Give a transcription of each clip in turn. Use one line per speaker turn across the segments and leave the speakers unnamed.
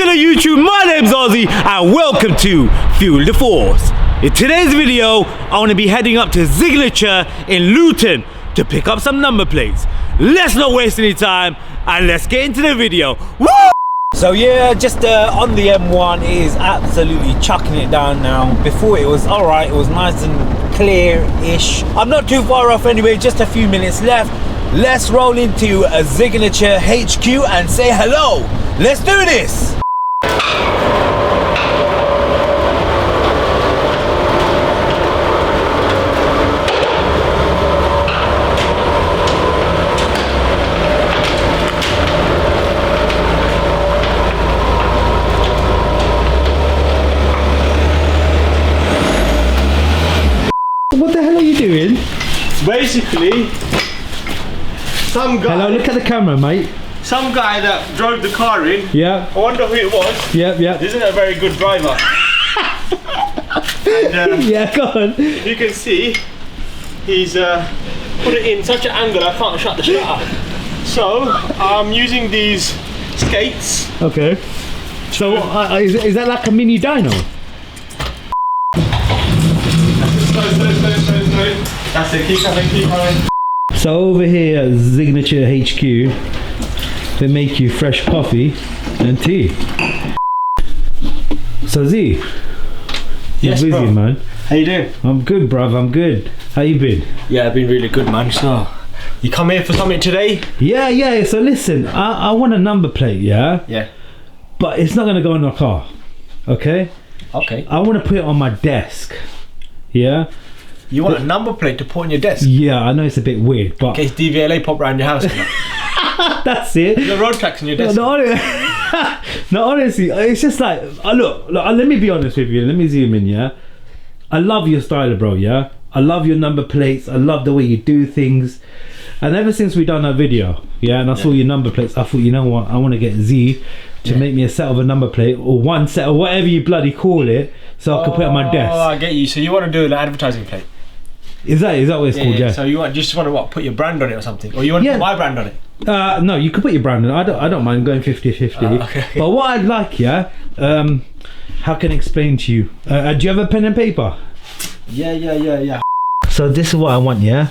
good YouTube? My name's Ozzy and welcome to Fuel the Force. In today's video, I want to be heading up to Zignature in Luton to pick up some number plates. Let's not waste any time and let's get into the video. Woo! So yeah, just on the M1, it is absolutely chucking it down now. Before it was alright, it was nice and clear-ish. I'm not too far off anyway, just a few minutes left. Let's roll into a Zignature HQ and say hello. Let's do this.
What the hell are you doing?
Basically, some guy.
Hello, look at the camera, mate.
Some guy that drove the car in.
Yeah.
I wonder who it was.
Yeah.
Isn't a very good driver. And,
yeah, go on.
You can see he's put it in such an angle I can't shut the shutter. So I'm using these skates.
Okay. So is that like a mini dyno?
That's it. Keep coming.
So over here at Zignature HQ, they make you fresh coffee and tea. So Z,
Yes,
you're busy,
bro.
man.
How you doing?
I'm good, bruv. I'm good. How you been?
Yeah, I've been really good, man. So you come here for something today?
Yeah. So listen, I want a number plate, yeah?
Yeah.
But it's not gonna go in the car, okay?
Okay.
I want to put it on my desk, yeah?
You want a number plate to put on your desk?
Yeah, I know it's a bit weird, but
In case DVLA pop around your house.
that's it.
The road tracks on your desk.
No, honestly, it's just like, look, let me be honest with you. Let me zoom in, yeah? I love your style, bro, yeah? I love your number plates. I love the way you do things. And ever since we done that video, yeah, and I saw your number plates, I thought, you know what? I want to get Z to make me a set of a number plate, or one set, or whatever you bloody call it, so I can put it on my desk.
Oh, I get you. So you want to do an advertising plate?
Is that what it's called, yeah?
So you just want to what, put your brand on it or something? Or you want to put my brand on it?
No, you can put your brand on. I don't mind going 50-50.
Okay.
But what I'd like, yeah, how can I explain to you? Do you have a pen and paper?
Yeah.
So this is what I want, yeah?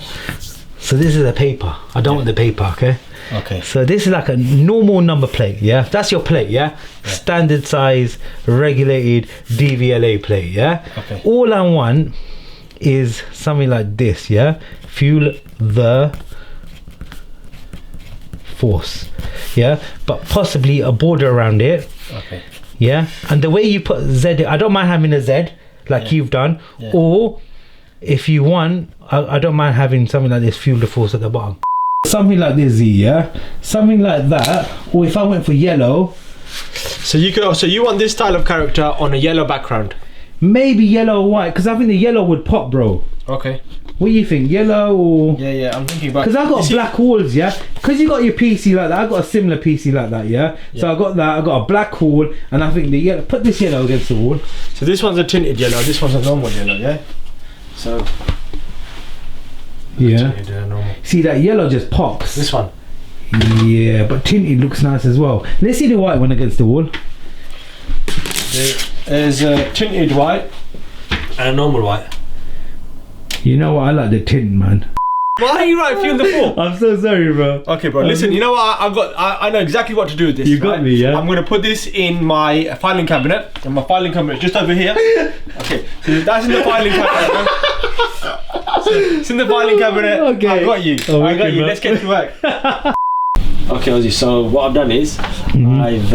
So this is the paper. I don't want the paper, okay?
Okay.
So this is like a normal number plate, yeah? That's your plate, yeah? Standard size, regulated DVLA plate, yeah?
Okay.
All I want is something like this, yeah? Fuel the Force, yeah? But possibly a border around it,
Okay.
yeah? And the way you put Z, I don't mind having a Z like you've done, or if you want, I don't mind having something like this, Fuel the Force at the bottom. Something like this, yeah? Something like that, or if I went for yellow.
So you want this style of character on a yellow background?
Maybe yellow or white, because I think the yellow would pop, bro.
Okay.
What do you think, yellow or?
Yeah. I'm thinking about.
Because I got black walls, yeah. Because you got your PC like that, I got a similar PC like that, yeah. So I got that. I got a black wall, and I think the yellow. Put this yellow against the wall.
So this one's a tinted yellow. This one's a normal yellow, yeah. So.
Yeah.
Tinted, normal.
See that yellow just pops.
This one.
Yeah, but tinted looks nice as well. Let's see the white one against the wall.
There's a tinted white and a normal white.
You know what? I like the tint, man.
Why are you right? Fuel the Force.
I'm so sorry, bro.
Okay, bro. Listen, you know what? I know exactly what to do with this.
You got me, yeah.
I'm gonna put this in my filing cabinet, and my filing cabinet is just over here. Okay, so that's in the filing cabinet. Man. So it's in the filing cabinet.
Okay.
I got you.
Oh,
I got
okay,
you.
bro.
Let's get to work. Okay, Ozzy. So what I've done is I've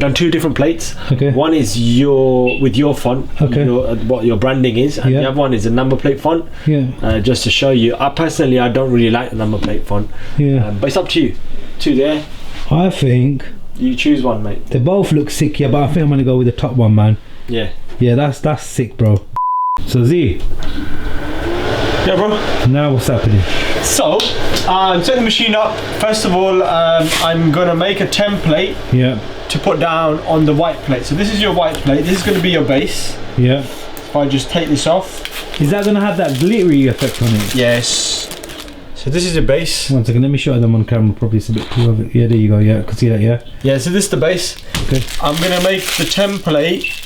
done two different plates.
Okay.
One is with your font,
Okay.
what your branding is, and the other one is a number plate font.
Yeah.
Just to show you, I don't really like the number plate font.
Yeah.
But it's up to you. Two there.
I think
You choose one, mate.
they both look sick, yeah. But I think I'm gonna go with the top one, man.
Yeah.
Yeah, that's sick, bro. So Z,
Yeah, bro.
now what's happening?
So, I'm setting the machine up. First of all, I'm gonna make a template
Yeah.
to put down on the white plate. So this is your white plate. This is gonna be your base.
Yeah.
If I just take this off.
Is that gonna have that glittery effect on it?
Yes. So this is the base.
One second, let me show them on camera. Probably it's a bit clear of it. Yeah, there you go. Yeah, I can see that. Yeah.
Yeah, so this is the base.
Okay.
I'm gonna make the template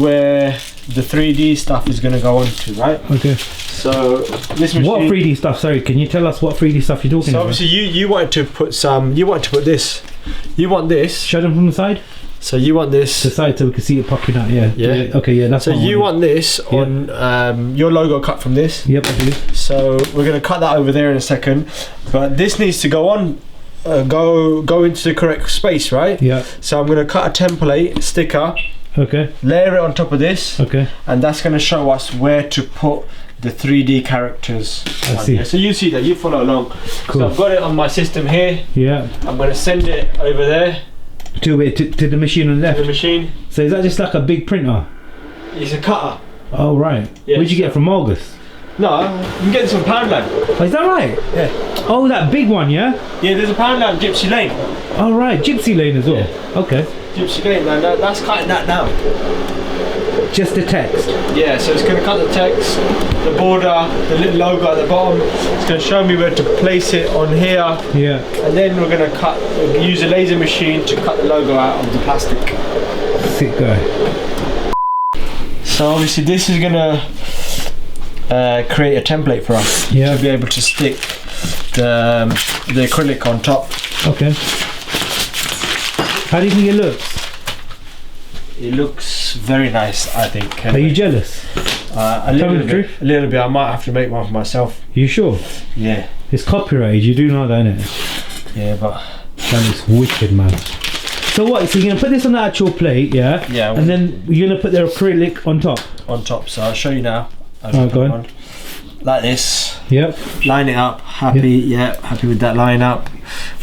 where the 3D stuff is gonna go onto, right?
Okay.
So this machine.
What 3D stuff? Sorry, can you tell us what 3D stuff you're talking
So
about?
obviously you wanted to put some. You wanted to put this. You want this.
Show them from the side.
So you want this.
The side so we can see it popping out. Yeah.
Yeah.
Okay. Yeah. That's.
So
what I
you
wanted.
want this on your logo cut from this.
Yep, I do.
So we're gonna cut that over there in a second, but this needs to go on, go into the correct space, right?
Yeah.
So I'm gonna cut a template sticker,
Okay.
layer it on top of this,
Okay.
and that's gonna show us where to put the 3D characters.
I see.
So you see that, you follow along.
Cool.
So I've got it on my system here.
Yeah.
I'm gonna send it over there
To the machine on the
to
left.
the machine.
So is that just like a big printer?
It's a cutter.
Oh right.
Yeah,
Where'd you get it from August?
No, you can get this from Poundland.
Oh, is that right?
Yeah.
Oh, that big one, yeah.
Yeah, there's a Poundland Gypsy Lane.
Oh right, Gypsy Lane as well.
Yeah.
Okay.
Gypsy Lane, man. That's cutting that down.
Just the text.
Yeah, so it's going to cut the text, the border, the little logo at the bottom. It's going to show me where to place it on here,
Yeah.
and then we're going to use a laser machine to cut the logo out of the plastic.
Sick guy.
So obviously this is going to create a template for us
Yeah.
to be able to stick the acrylic on top.
Okay. How do you think it looks?
It looks very nice, I think.
Are you jealous?
A
Tell me
little
the
bit.
truth.
A little bit. I might have to make one for myself.
You sure?
Yeah.
It's copyrighted. You do know that, innit?
Yeah, but
That looks wicked, man. So what? So you're gonna put this on the actual plate, yeah?
Yeah.
And then you're gonna put the acrylic on top.
on top. So I'll show you now.
Alright, go on.
Like this.
Yep.
Line it up. Happy. Yeah. Happy with that line up.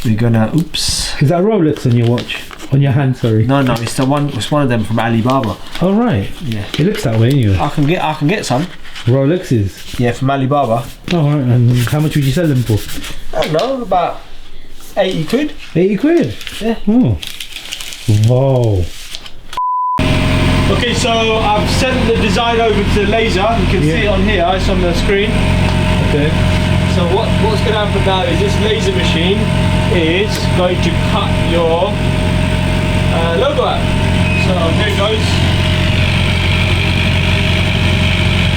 We're gonna. Oops.
Is that Rolex on your watch? On your hand, sorry.
No, no. It's the one. It's one of them from Alibaba.
Oh right.
Yeah.
It looks that way anyway.
I can get some.
Rolexes.
Yeah, from Alibaba.
Oh right. And how much would you sell them for?
I don't know. About 80 quid.
80 quid.
Yeah.
Oh. Wow.
Okay, so I've sent the design over to the laser. You can see it on here. It's on the screen.
Okay.
So what's going to happen now is this laser machine is going to cut your logo out. So here it goes.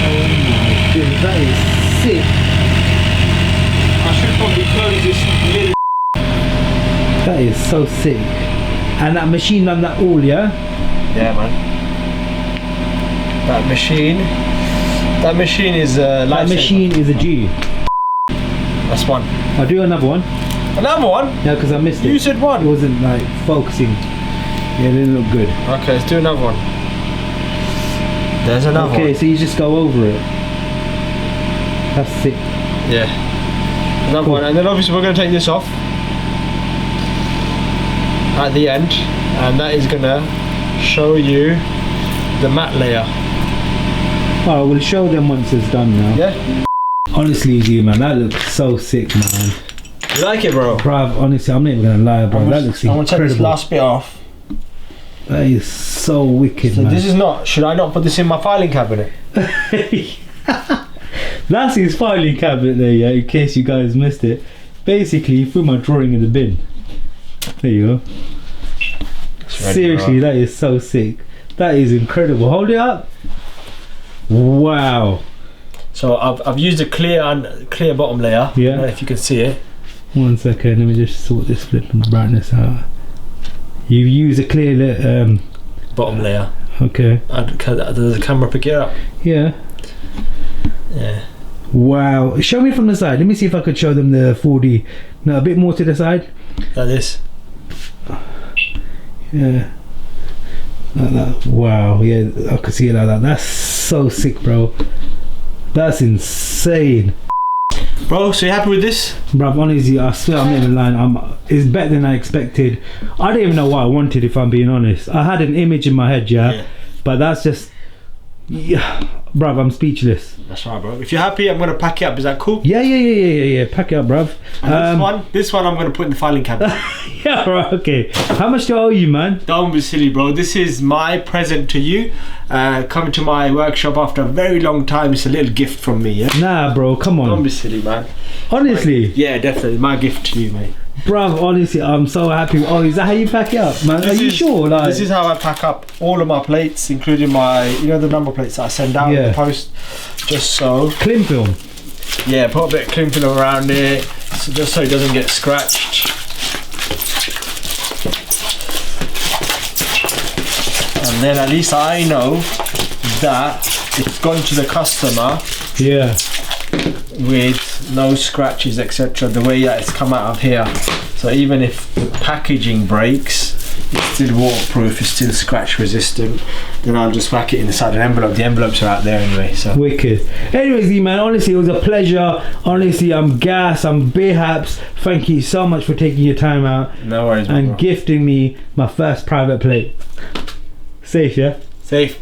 Oh my goodness, that is sick.
I should probably close this lid.
That is so sick. And that machine done that all, yeah?
Yeah, man. That machine is a
That machine is a G.
That's one.
I'll do another one.
Another one?
Yeah, because I missed it.
You said
It
one.
wasn't like focusing. Yeah, it didn't look good.
Okay, let's do another one. There's another
Okay,
one.
so you just go over it. That's sick.
Yeah. Another
Cool.
one. And then obviously we're going to take this off at the end. And that is going to show you the matte layer.
Oh, we'll show them once it's done now.
Yeah?
Honestly, G, man, that looks so sick, man.
You like it, bro?
Bruv, honestly, I'm not even gonna lie, bro. That looks
I'm going to take this
incredible.
last bit off.
That is so wicked,
So
man.
this is not, should I not put this in my filing cabinet?
That's his filing cabinet there, yeah, in case you guys missed it. Basically, he threw my drawing in the bin. There you go. Seriously, that is so sick. That is incredible. Hold it up. Wow.
So I've used a clear bottom layer.
Yeah.
I don't know if you can see it.
1 second, let me just sort this flip and brightness out. You use a clear
Bottom layer.
okay.
Does the camera pick it up?
Yeah.
Yeah.
Wow. Show me from the side. Let me see if I could show them the 4D. No, a bit more to the side.
Like this.
Yeah. Like that. Wow. Yeah, I could see it like that. That's so sick, bro. That's insane.
Bro, so you happy with this?
Bruv, honestly, I swear I'm not even lying. It's better than I expected. I didn't even know what I wanted, if I'm being honest. I had an image in my head, yeah. But that's just, yeah. bruv, I'm speechless.
That's right, bro. If you're happy, I'm gonna pack it up. Is that cool?
Yeah. Pack it up, bruv.
And this one I'm gonna put in the filing cabinet.
Yeah, right, okay. How much do I owe you, man?
Don't be silly, bro. This is my present to you. Coming to my workshop after a very long time. It's a little gift from me, yeah?
Nah, bro, come on.
Don't be silly, man.
Honestly?
Yeah, definitely. My gift to you, mate.
Bruv, honestly, I'm so happy. Oh, is that how you pack it up, man? Are you sure? Like,
this is how I pack up all of my plates, including my, the number plates that I send out in the post. Just so.
Cling film.
Yeah, put a bit of cling film around it, just so it doesn't get scratched. And then at least I know that it's gone to the customer.
Yeah.
With no scratches, etc. The way that it's come out of here. So even if the packaging breaks, it's still waterproof, it's still scratch resistant. Then I'll just whack it inside an envelope. The envelopes are out there anyway. So
wicked. Anyways, man, honestly, it was a pleasure. Honestly, I'm gassed. I'm big haps. Thank you so much for taking your time out.
No worries,
and
bro.
Gifting me my first private plate. Safe, yeah?
Safe.